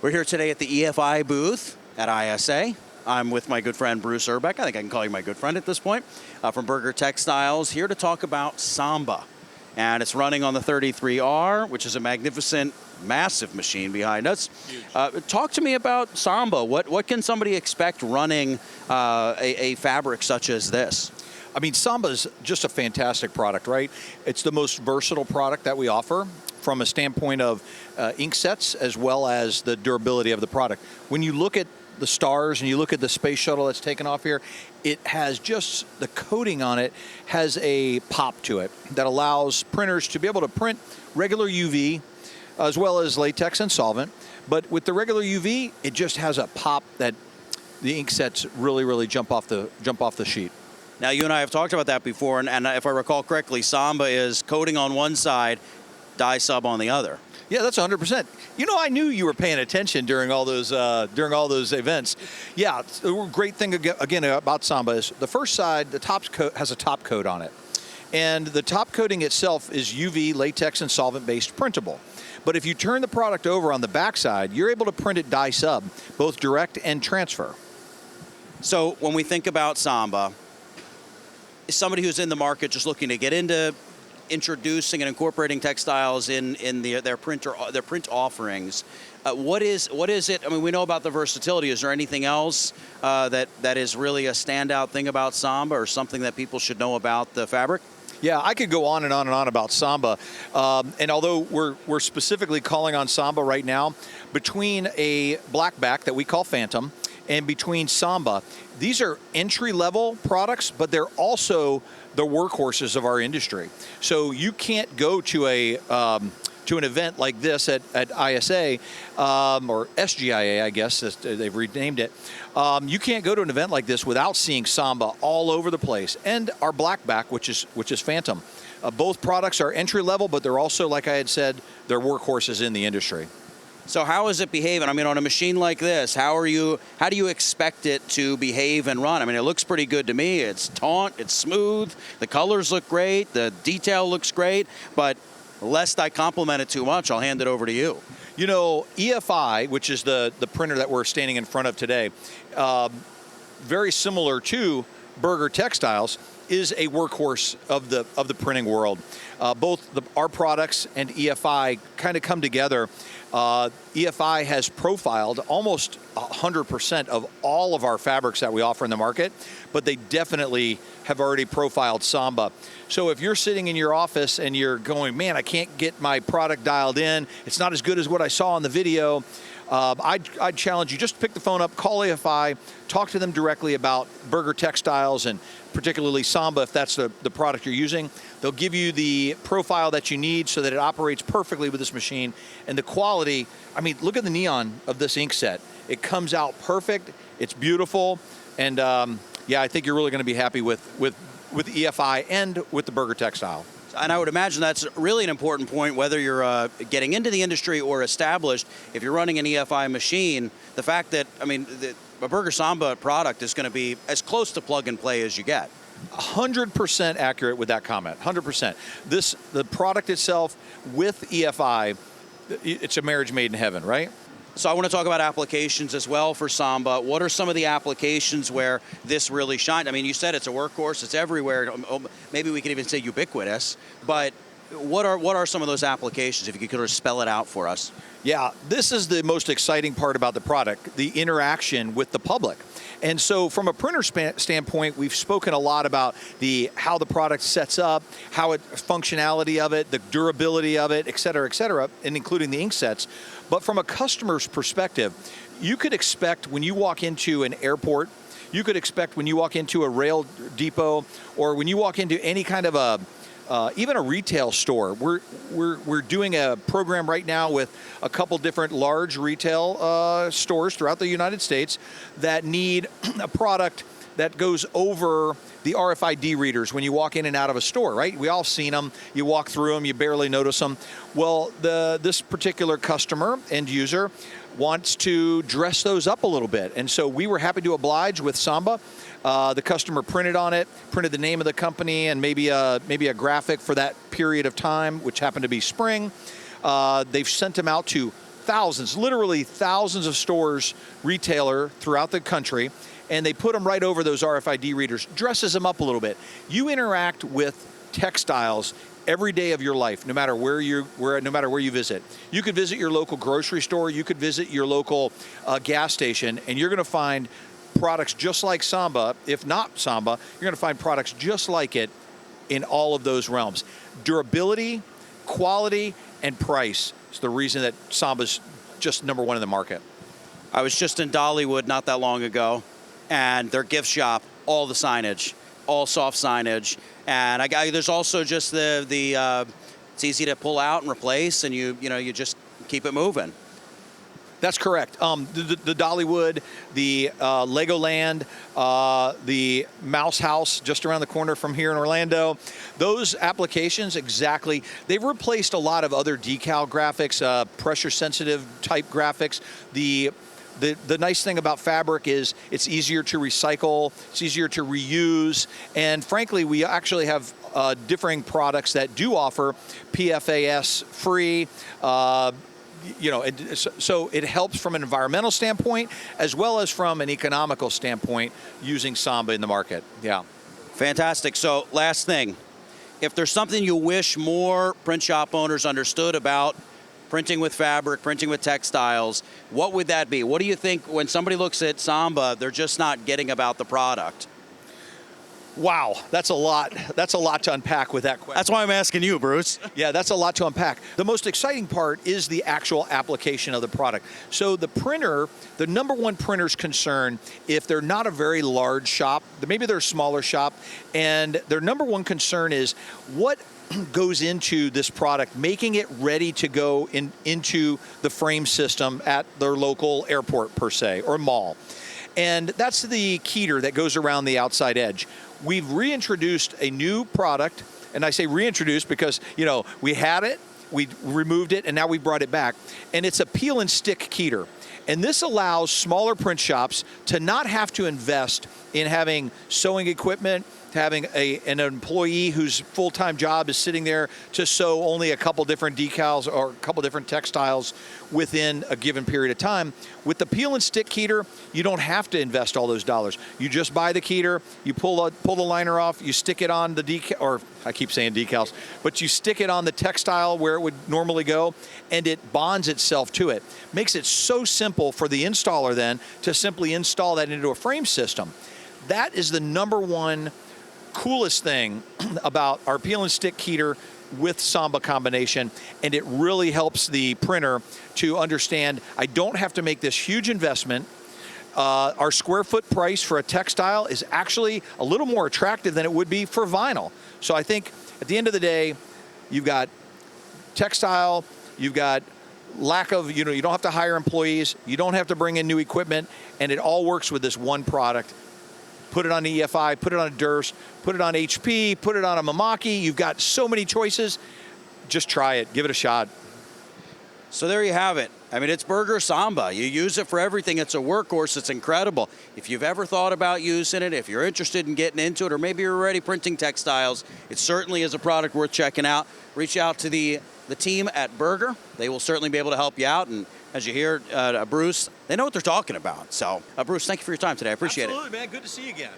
We're here today at the EFI booth at ISA. I'm with my good friend Bruce Urbeck. I think I can call you my good friend at this point, from Berger Textiles, here to talk about Samba. And it's running on the 33R, which is a magnificent, massive machine behind us. Talk to me about Samba. What can somebody expect running a fabric such as this? I mean, Samba's just a fantastic product, right? It's the most versatile product that we offer from a standpoint of ink sets as well as the durability of the product. When you look at the stars and you look at the space shuttle that's taken off here, it has just, the coating on it has a pop to it that allows printers to be able to print regular UV as well as latex and solvent. But with the regular UV, it just has a pop that the ink sets really jump off the sheet. Now, you and I have talked about that before, and if I recall correctly, Samba is coating on one side, dye sub on the other. Yeah, that's 100%. You know, I knew you were paying attention during all those events. Yeah, the great thing again about Samba is the first side, the top coat has a top coat on it, and the top coating itself is UV, latex, and solvent-based printable. But if you turn the product over on the back side, you're able to print it dye sub, both direct and transfer. So when we think about Samba, is somebody who's in the market just looking to get into introducing and incorporating textiles in their print offerings, what is it? I mean, we know about the versatility. Is there anything else that is really a standout thing about Samba, or something that people should know about the fabric? Yeah, I could go on and on and on about Samba. And although we're specifically calling on Samba right now, between a black back that we call Phantom and between Samba, these are entry-level products, but they're also the workhorses of our industry. So you can't go to an event like this at ISA, or SGIA, I guess, they've renamed it. You can't go to an event like this without seeing Samba all over the place. And our black back, which is Phantom. Both products are entry-level, but they're also, like I had said, they're workhorses in the industry. So how is it behaving? I mean, on a machine like this, how do you expect it to behave and run? I mean, it looks pretty good to me. It's taut, it's smooth, the colors look great, the detail looks great, but lest I compliment it too much, I'll hand it over to you. You know, EFI, which is the printer that we're standing in front of today, very similar to Berger Textiles, is a workhorse of the printing world. Both our products and EFI kind of come together. EFI has profiled almost 100% of all of our fabrics that we offer in the market, but they definitely have already profiled Samba. So if you're sitting in your office and you're going, man, I can't get my product dialed in, it's not as good as what I saw in the video, I'd challenge you, just pick the phone up, call EFI, talk to them directly about Berger Textiles and particularly Samba if that's the product you're using. They'll give you the profile that you need so that it operates perfectly with this machine. And the quality, I mean, look at the neon of this ink set. It comes out perfect, it's beautiful, and yeah, I think you're really going to be happy with EFI and with the Berger Textile. And I would imagine that's really an important point, whether you're getting into the industry or established. If you're running an EFI machine, the fact that, I mean, a Berger Samba product is going to be as close to plug and play as you get. 100% accurate with that comment, 100%. The product itself with EFI, it's a marriage made in heaven, right? So I want to talk about applications as well for Samba. What are some of the applications where this really shined? I mean, you said it's a workhorse, it's everywhere. Maybe we could even say ubiquitous, but what are some of those applications, if you could spell it out for us? Yeah, this is the most exciting part about the product, the interaction with the public. And so from a printer standpoint, we've spoken a lot about how the product sets up, functionality of it, the durability of it, et cetera, and including the ink sets. But from a customer's perspective, you could expect when you walk into an airport, you could expect when you walk into a rail depot, or when you walk into any kind of even a retail store. We're doing a program right now with a couple different large retail stores throughout the United States that need a product that goes over the RFID readers when you walk in and out of a store, right? We all seen them. You walk through them, you barely notice them. Well, this particular customer, end user, wants to dress those up a little bit. And so we were happy to oblige with Samba. The customer printed on it, printed the name of the company and maybe a graphic for that period of time, which happened to be spring. They've sent them out to thousands, literally thousands of stores, retailer throughout the country, and they put them right over those RFID readers, dresses them up a little bit. You interact with textiles every day of your life, no matter where you visit. You could visit your local grocery store, you could visit your local gas station, and you're going to find products just like Samba. If not Samba, you're going to find products just like it in all of those realms. Durability, quality, and price is the reason that Samba's just number one in the market. I was just in Dollywood not that long ago, and their gift shop, all the signage, all soft signage, and there's also just the it's easy to pull out and replace, and you just keep it moving. That's correct. The Dollywood, the Legoland, the Mouse House just around the corner from here in Orlando, those applications exactly, they've replaced a lot of other decal graphics, pressure sensitive type graphics. The nice thing about fabric is it's easier to recycle, it's easier to reuse, and frankly, we actually have differing products that do offer PFAS free. So it helps from an environmental standpoint as well as from an economical standpoint using Samba in the market. Yeah. Fantastic. So last thing, if there's something you wish more print shop owners understood about printing with fabric, printing with textiles, what would that be? What do you think when somebody looks at Samba, they're just not getting about the product? Wow, that's a lot. That's a lot to unpack with that question. That's why I'm asking you, Bruce. Yeah, that's a lot to unpack. The most exciting part is the actual application of the product. So the printer, the number one printer's concern, if they're not a very large shop, maybe they're a smaller shop, and their number one concern is what goes into this product, making it ready to go into the frame system at their local airport per se, or mall. And that's the keter that goes around the outside edge. We've reintroduced a new product, and I say reintroduced because, we had it, we removed it, and now we brought it back. And it's a peel and stick keter. And this allows smaller print shops to not have to invest in having sewing equipment, having an employee whose full-time job is sitting there to sew only a couple different decals or a couple different textiles within a given period of time. With the peel and stick keter, you don't have to invest all those dollars. You just buy the keter, you pull the liner off, you stick it on the decal, or I keep saying decals, but you stick it on the textile where it would normally go, and it bonds itself to it. Makes it so simple for the installer then to simply install that into a frame system. That is the number one coolest thing about our peel and stick keter with Samba combination, and it really helps the printer to understand I don't have to make this huge investment. Our square foot price for a textile is actually a little more attractive than it would be for vinyl. So I think at the end of the day, you've got textile, you've got lack of, you don't have to hire employees, you don't have to bring in new equipment, and it all works with this one product. Put it on EFI, put it on a Durst, put it on HP, put it on a Mamaki. You've got so many choices. Just try it. Give it a shot. So there you have it. I mean, it's Berger Samba. You use it for everything. It's a workhorse. It's incredible. If you've ever thought about using it, if you're interested in getting into it, or maybe you're already printing textiles, it certainly is a product worth checking out. Reach out to the team at Berger. They will certainly be able to help you out. And as you hear Bruce, they know what they're talking about. So, Bruce, thank you for your time today. I appreciate it. Absolutely, man. Good to see you again.